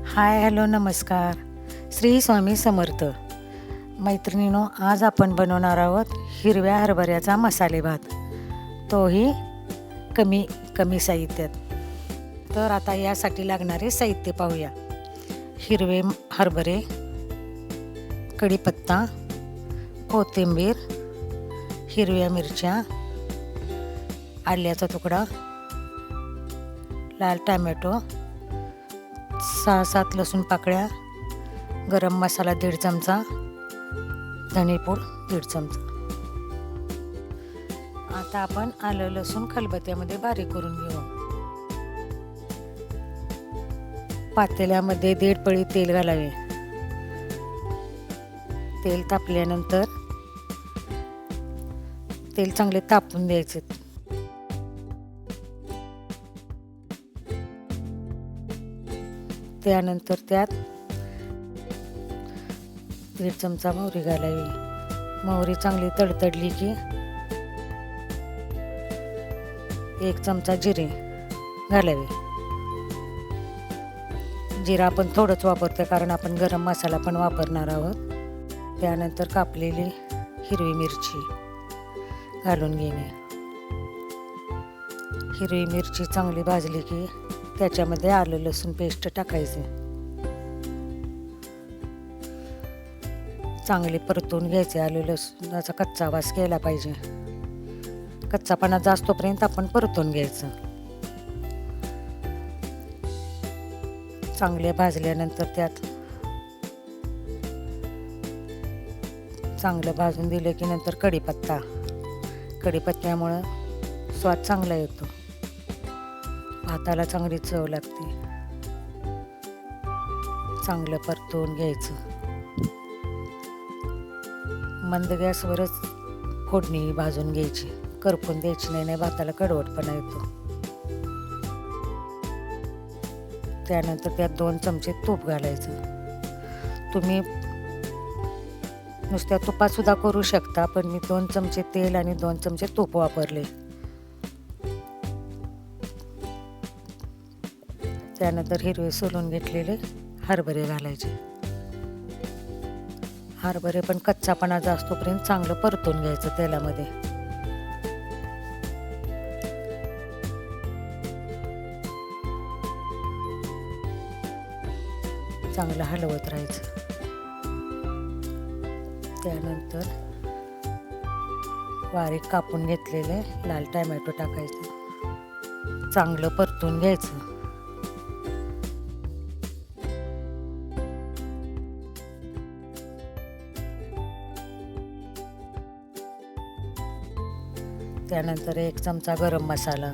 Hi hello नमस्कार. श्री स्वामी समर्थ. मैत्रिणीनो, आज आपण बनवणार आहोत हिरव्या हरभऱ्याचा मसाले भात, तोही कमी कमी साहित्यात. तर आता यासाठी लागणारे साहित्य पाहूया. हिरवे हरभरे, कढीपत्ता, कोथिंबीर, हिरव्या मिरच्या, आल्याचा तुकडा, लाल टमॅटो, 6-7 लसूण पाकळ्या, गरम मसाला 1.5 चमचा, धणेपूड 1.5 चमचा. आता आपण आलं लसूण खलबत्त्यामध्ये बारीक करून घेऊ. पातेल्यामध्ये 1.5 पळी तेल घालावे. तेल तापल्यानंतर तेल चांगले तापून द्यायचे. त्यानंतर त्यात 1.5 चमचा मोहरी घालावी. मोहरी चांगली तडतडली की 1 चमचा जिरे घालावे. जिरा आपण थोडंच वापरतो कारण आपण गरम मसाला पण वापरणार आहोत. त्यानंतर कापलेली हिरवी मिरची घालून घेणे. हिरवी मिरची चांगली भाजली की त्याच्यामध्ये आलं लसूण पेस्ट टाकायचे. चांगले परतून घ्यायचे. आलं लसूणाचा कच्चा वास गेला पाहिजे. कच्चापणा जास्तोपर्यंत आपण परतून घ्यायचं. चांगले भाजल्यानंतर त्यात चांगलं भाजून दिलं की नंतर कढीपत्त्यामुळं स्वाद चांगला येतो. भाताला चांगली चव लागते. चांगलं परतवून घ्यायचं. मंद गॅसवरच फोडणी भाजून घ्यायची. करपून द्यायची नाही, भाताला कडवटपणा येतो. त्यानंतर त्यात 2 चमचे तूप घालायचं. तुम्ही नुसत्या तुपात सुद्धा करू शकता, पण मी 2 चमचे तेल आणि 2 चमचे तूप वापरले. त्यानंतर हिरवे सोलून घेतलेले हरभरे घालायचे. हरभरे पण कच्चापणा जास्तोपर्यंत चांगलं परतून घ्यायचं तेलामध्ये. चांगलं हलवत राहायचं. त्यानंतर बारीक कापून घेतलेले लाल टमॅटो टाकायचं. चांगलं परतून घ्यायचं. त्यानंतर 1 चमचा गरम मसाला,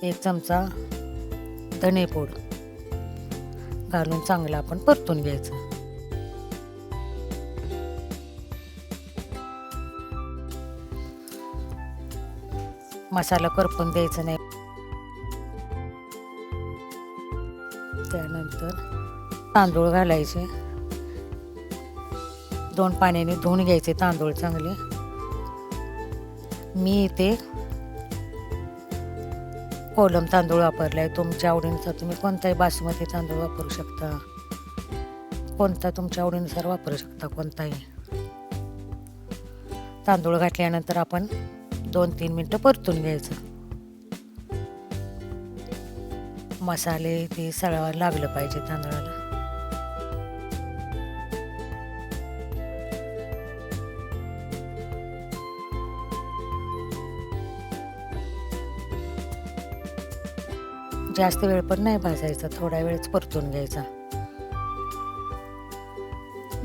1 चमचा धणेपूड घालून चांगलं आपण परतून घ्यायचं. मसाला करपून द्यायचा नाही. त्यानंतर तांदूळ घालायचे. 2 पाण्याने धुवून घ्यायचे तांदूळ चांगले. मी इथे कोलम तांदूळ वापरलाय. तुमच्या आवडीनुसार तुम्ही कोणताही बासमती तांदूळ वापरू शकता. कोणता तुमच्या आवडीनुसार वापरू शकता कोणताही. तांदूळ घातल्यानंतर आपण 2-3 मिनटं परतून घ्यायचं. मसाले ते सगळं लागलं पाहिजे तांदळाला. जास्त वेळ पण नाही भाजायचा, थोडा वेळच परतून घ्यायचा.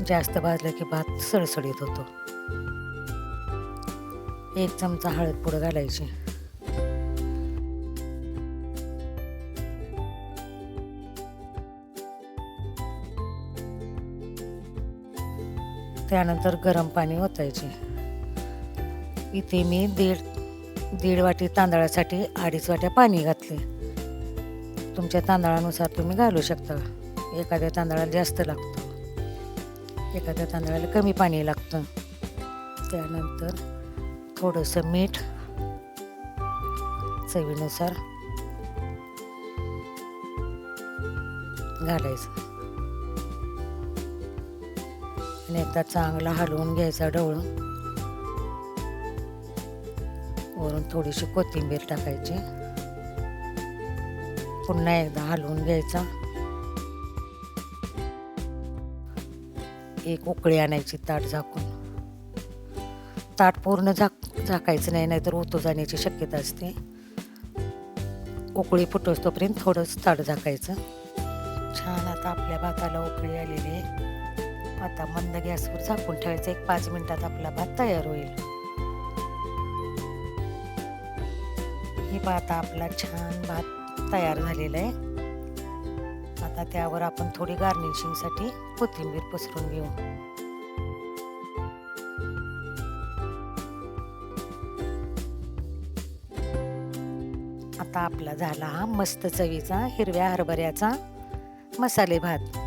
जास्त भाजलं की भात सळसळीत होतो. 1 चमचा हळद पूड घालायची. त्यानंतर गरम पाणी ओतायचे. इथे मी दीड वाटी तांदळासाठी 2.5 वाट्या पाणी घातले. तुमच्या तांदळानुसार तुम्ही घालू शकता. एखाद्या तांदळाला जास्त लागतं, एखाद्या तांदळाला कमी पाणी लागतं. त्यानंतर थोडंसं मीठ चवीनुसार घालायचं आणि एकदा चांगला हलवून घ्यायचा ढवळून. वरून थोडीशी कोथिंबीर टाकायची. पुन्हा एकदा हलवून घ्यायचा. एक उकळी आणायची ताट झाकून. ताट पूर्ण झाकायचं नाही, नाहीतर ओतू जाण्याची शक्यता असते. उकळी फुटोस तोपर्यंत थोडंच ताट झाकायचं. छान आता आपल्या भाताला उकळी आलेली आहे. आता मंद गॅसवर झाकून ठेवायचं. 1-5 मिनिटात आपला भात तयार होईल. हे भात आपला छान भात तयार झालेला आहे. आता त्यावर आपण थोडी गार्निशिंगसाठी कोथिंबीर पसरून घेऊ. आता आपला झाला हा मस्त चवीचा हिरव्या हरभऱ्याचा मसाले भात.